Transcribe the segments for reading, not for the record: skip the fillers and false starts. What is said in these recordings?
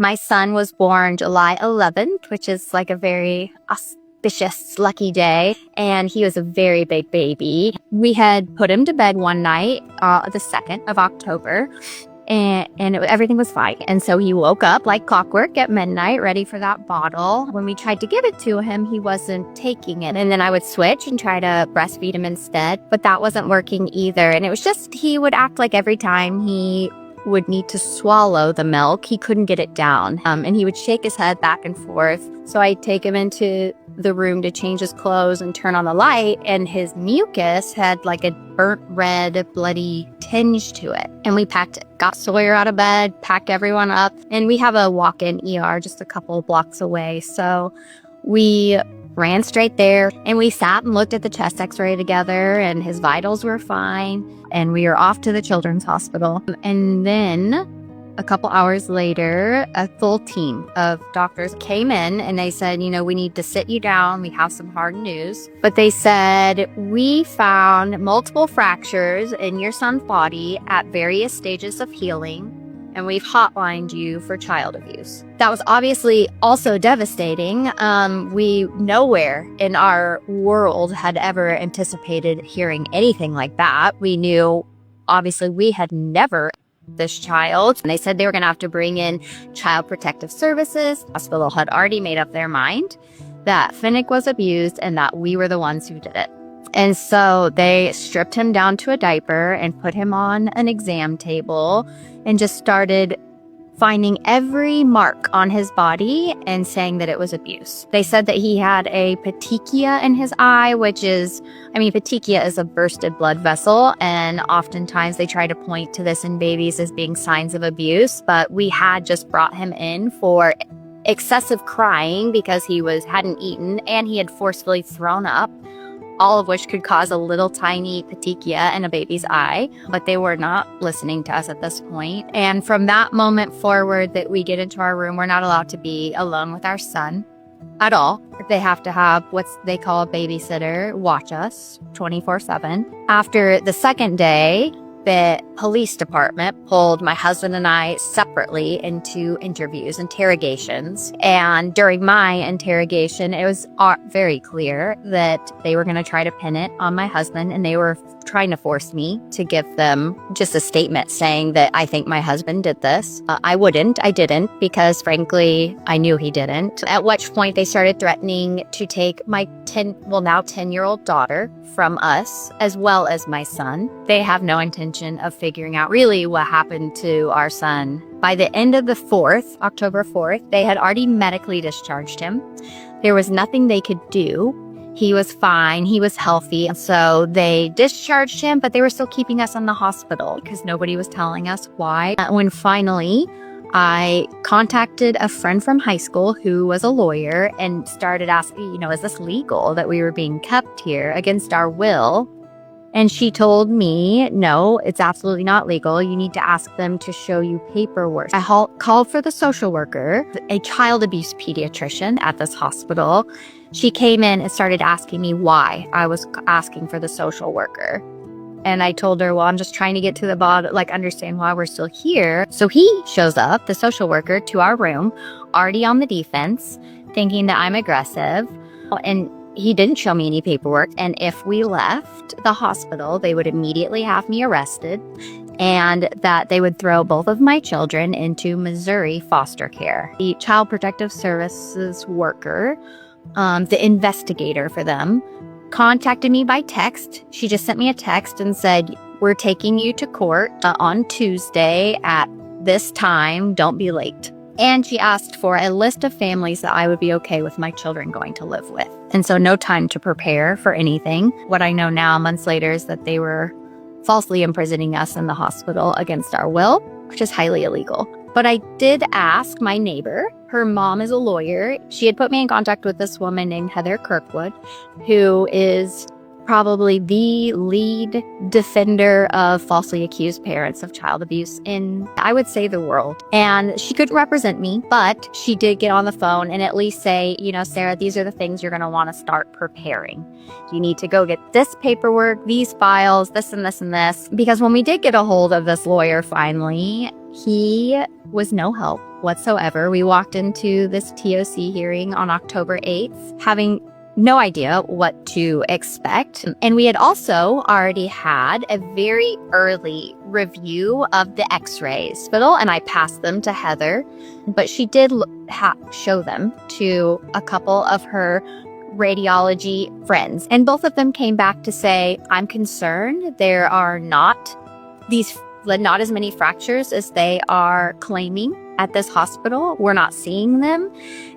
My son was born July 11th, which is like a very auspicious, lucky day. And he was a very big baby. We had put him to bed one night, the 2nd of October. Everything was fine. And so he woke up like clockwork at midnight, ready for that bottle. When we tried to give it to him, he wasn't taking it. And then I would switch and try to breastfeed him instead, but that wasn't working either. And it was just, he would act like every time he would need to swallow the milk, he couldn't get it down. And he would shake his head back and forth. So I'd take him into the room to change his clothes and turn on the light, and his mucus had like a burnt red, bloody tinge to it. And we got Sawyer out of bed, packed everyone up, and we have a walk-in ER just a couple of blocks away. So we ran straight there, and we sat and looked at the chest x-ray together, and his vitals were fine, and we were off to the children's hospital. And then a couple hours later, a full team of doctors came in, and they said, we need to sit you down. We have some hard news. But they said, we found multiple fractures in your son's body at various stages of healing, and we've hotlined you for child abuse. That was obviously also devastating. We nowhere in our world had ever anticipated hearing anything like that. We knew, obviously, we had never this child. And they said they were going to have to bring in Child Protective Services. The hospital had already made up their mind that Finnick was abused and that we were the ones who did it. And so they stripped him down to a diaper and put him on an exam table and just started finding every mark on his body and saying that it was abuse. They said that he had a petechia in his eye, which is, petechia is a bursted blood vessel, and oftentimes they try to point to this in babies as being signs of abuse, but we had just brought him in for excessive crying because he hadn't eaten, and he had forcefully thrown up, all of which could cause a little tiny petechia in a baby's eye, but they were not listening to us at this point. And from that moment forward that we get into our room, we're not allowed to be alone with our son at all. They have to have what they call a babysitter watch us 24/7. After the second day, the police department pulled my husband and I separately into interrogations. And during my interrogation, it was very clear that they were going to try to pin it on my husband, and they were trying to force me to give them just a statement saying that I think my husband did this. I didn't, because frankly, I knew he didn't. At which point they started threatening to take my now 10-year-old daughter from us, as well as my son. They have no intention of figuring out really what happened to our son. By the end of the 4th, October 4th, they had already medically discharged him. There was nothing they could do. He was fine. He was healthy. So they discharged him, but they were still keeping us in the hospital because nobody was telling us why. When finally I contacted a friend from high school who was a lawyer and started asking, is this legal that we were being kept here against our will? And she told me, no, it's absolutely not legal. You need to ask them to show you paperwork. I called for the social worker, a child abuse pediatrician at this hospital. She came in and started asking me why I was asking for the social worker. And I told her, well, I'm just trying to get to the bottom, understand why we're still here. So he shows up, the social worker, to our room, already on the defense, thinking that I'm aggressive. And he didn't show me any paperwork. And if we left the hospital, they would immediately have me arrested, and that they would throw both of my children into Missouri foster care. The Child Protective Services worker, the investigator for them, contacted me by text. She just sent me a text and said, we're taking you to court on Tuesday at this time. Don't be late. And she asked for a list of families that I would be okay with my children going to live with. And so no time to prepare for anything. What I know now, months later, is that they were falsely imprisoning us in the hospital against our will, which is highly illegal. But I did ask my neighbor. Her mom is a lawyer. She had put me in contact with this woman named Heather Kirkwood, who is probably the lead defender of falsely accused parents of child abuse in, I would say, the world. And she couldn't represent me, but she did get on the phone and at least say, Sarah, these are the things you're going to want to start preparing. You need to go get this paperwork, these files, this and this and this. Because when we did get a hold of this lawyer finally, he was no help. whatsoever. We walked into this TOC hearing on October 8th, having no idea what to expect. And we had also already had a very early review of the x-rays, and I passed them to Heather, but she did show them to a couple of her radiology friends. And both of them came back to say, I'm concerned there are not as many fractures as they are claiming at this hospital. We're not seeing them.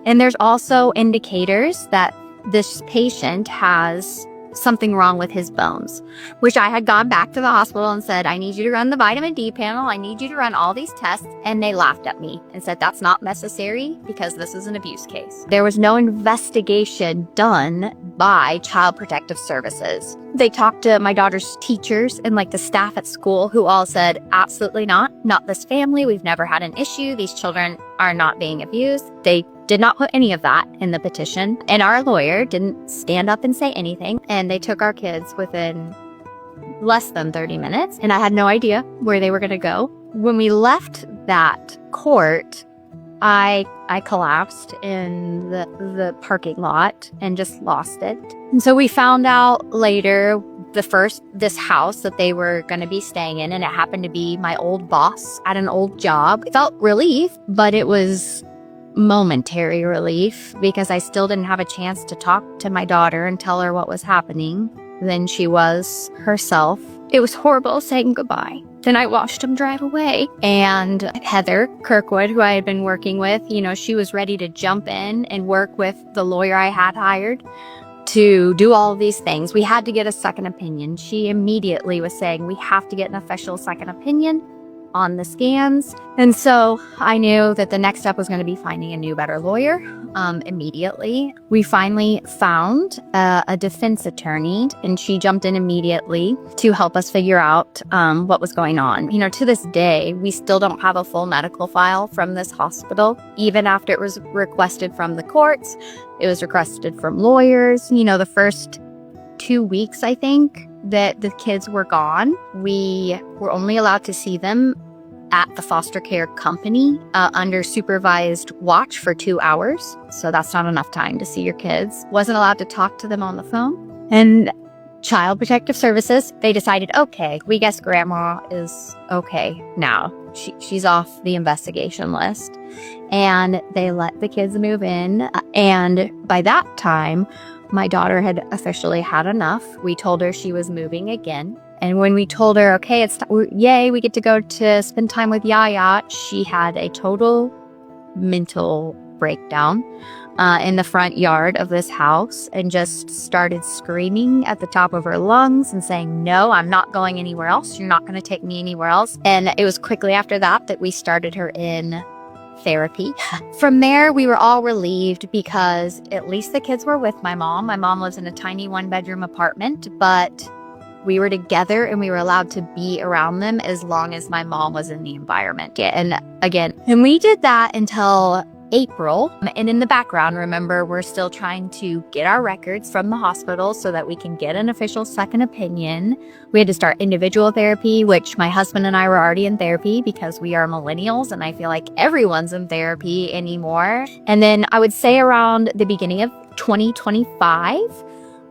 And there's also indicators that this patient has something wrong with his bones, which I had gone back to the hospital and said, I need you to run the vitamin D panel. I need you to run all these tests. And they laughed at me and said, that's not necessary because this is an abuse case. There was no investigation done by Child Protective Services. They talked to my daughter's teachers and the staff at school, who all said, absolutely not this family. We've never had an issue. These children are not being abused. They did not put any of that in the petition. And our lawyer didn't stand up and say anything. And they took our kids within less than 30 minutes. And I had no idea where they were going to go. When we left that court, I collapsed in the parking lot and just lost it. And so we found out later this house that they were going to be staying in, and it happened to be my old boss at an old job. I felt relief, but it was momentary relief because I still didn't have a chance to talk to my daughter and tell her what was happening than she was herself. It was horrible saying goodbye. Then I watched him drive away. And Heather Kirkwood, who I had been working with, she was ready to jump in and work with the lawyer I had hired to do all of these things. We had to get a second opinion. She immediately was saying, we have to get an official second opinion on the scans. And so I knew that the next step was going to be finding a new, better lawyer immediately. We finally found a defense attorney, and she jumped in immediately to help us figure out what was going on. To this day, we still don't have a full medical file from this hospital. Even after it was requested from the courts, it was requested from lawyers. The first 2 weeks, I think, that the kids were gone, we were only allowed to see them at the foster care company under supervised watch for 2 hours. So that's not enough time to see your kids. Wasn't allowed to talk to them on the phone. And Child Protective Services, they decided, okay, we guess grandma is okay now. She's off the investigation list. And they let the kids move in. And by that time, my daughter had officially had enough. We told her she was moving again. And when we told her, okay, yay, we get to go to spend time with Yaya, she had a total mental breakdown in the front yard of this house and just started screaming at the top of her lungs and saying, no, I'm not going anywhere else. You're not going to take me anywhere else. And it was quickly after that we started her in therapy. From there, we were all relieved because at least the kids were with my mom. My mom lives in a tiny 1-bedroom apartment, but we were together and we were allowed to be around them as long as my mom was in the environment. And we did that until April. And in the background, remember, we're still trying to get our records from the hospital so that we can get an official second opinion. We had to start individual therapy, which my husband and I were already in therapy because we are millennials and I feel like everyone's in therapy anymore. And then I would say around the beginning of 2025,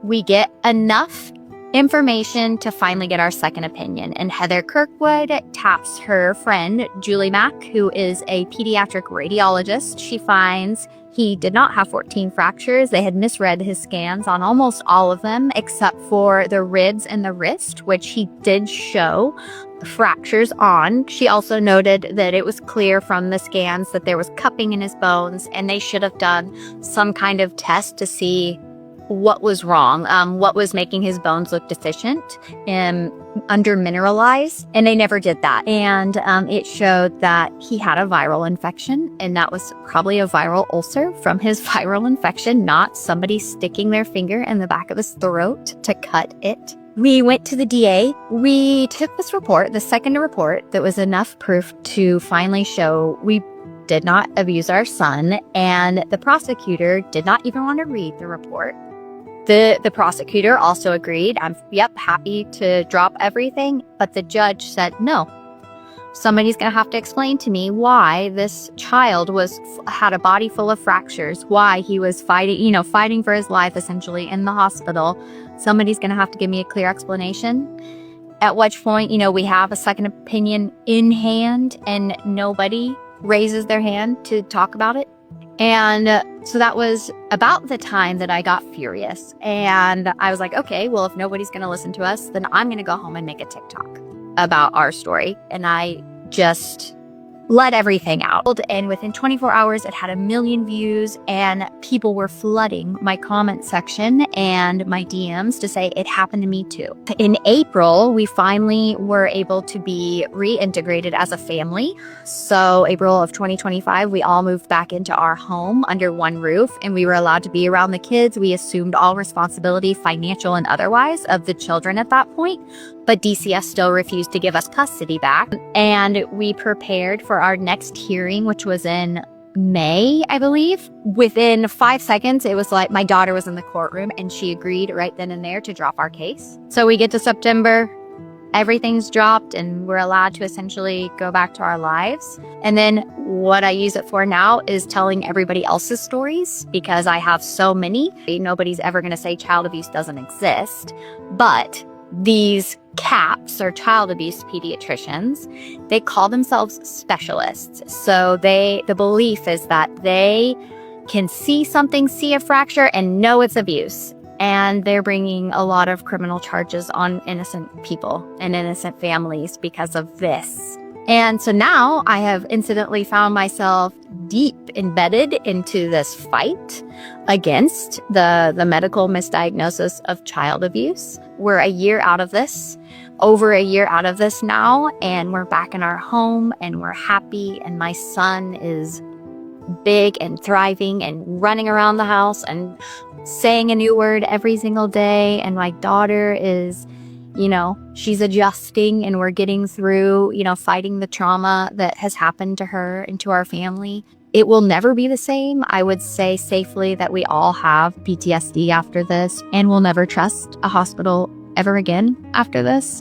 we get enough information to finally get our second opinion. And Heather Kirkwood taps her friend, Julie Mack, who is a pediatric radiologist. She finds he did not have 14 fractures. They had misread his scans on almost all of them, except for the ribs and the wrist, which he did show fractures on. She also noted that it was clear from the scans that there was cupping in his bones, and they should have done some kind of test to see what was wrong, what was making his bones look deficient and under-mineralized, and they never did that. And it showed that he had a viral infection, and that was probably a viral ulcer from his viral infection, not somebody sticking their finger in the back of his throat to cut it. We went to the DA. We took this report, the second report, that was enough proof to finally show we did not abuse our son, and the prosecutor did not even want to read the report. The prosecutor also agreed, happy to drop everything, but the judge said, no, Somebody's going to have to explain to me why this child had a body full of fractures, why he was fighting for his life essentially in the hospital. Somebody's going to have to give me a clear explanation. At which point, we have a second opinion in hand and nobody raises their hand to talk about it. And so that was about the time that I got furious. And I was like, okay, well, if nobody's going to listen to us, then I'm going to go home and make a TikTok about our story. And I just let everything out. And within 24 hours, it had 1 million views and people were flooding my comment section and my DMs to say it happened to me too. In April, we finally were able to be reintegrated as a family. So April of 2025, we all moved back into our home under one roof and we were allowed to be around the kids. We assumed all responsibility, financial and otherwise, of the children at that point. But DCS still refused to give us custody back. And we prepared for our next hearing, which was in May, I believe. Within 5 seconds, it was like my daughter was in the courtroom and she agreed right then and there to drop our case. So we get to September, everything's dropped and we're allowed to essentially go back to our lives. And then what I use it for now is telling everybody else's stories because I have so many. Nobody's ever going to say child abuse doesn't exist, but these CAPs or child abuse pediatricians, they call themselves specialists. So the belief is that they can see a fracture and know it's abuse. And they're bringing a lot of criminal charges on innocent people and innocent families because of this. And so now I have incidentally found myself deep embedded into this fight against the medical misdiagnosis of child abuse. We're a year out of this, over a year out of this now, and we're back in our home and we're happy. And my son is big and thriving and running around the house and saying a new word every single day. And my daughter is, she's adjusting and we're getting through, fighting the trauma that has happened to her and to our family. It will never be the same. I would say safely that we all have PTSD after this and we'll never trust a hospital ever again after this.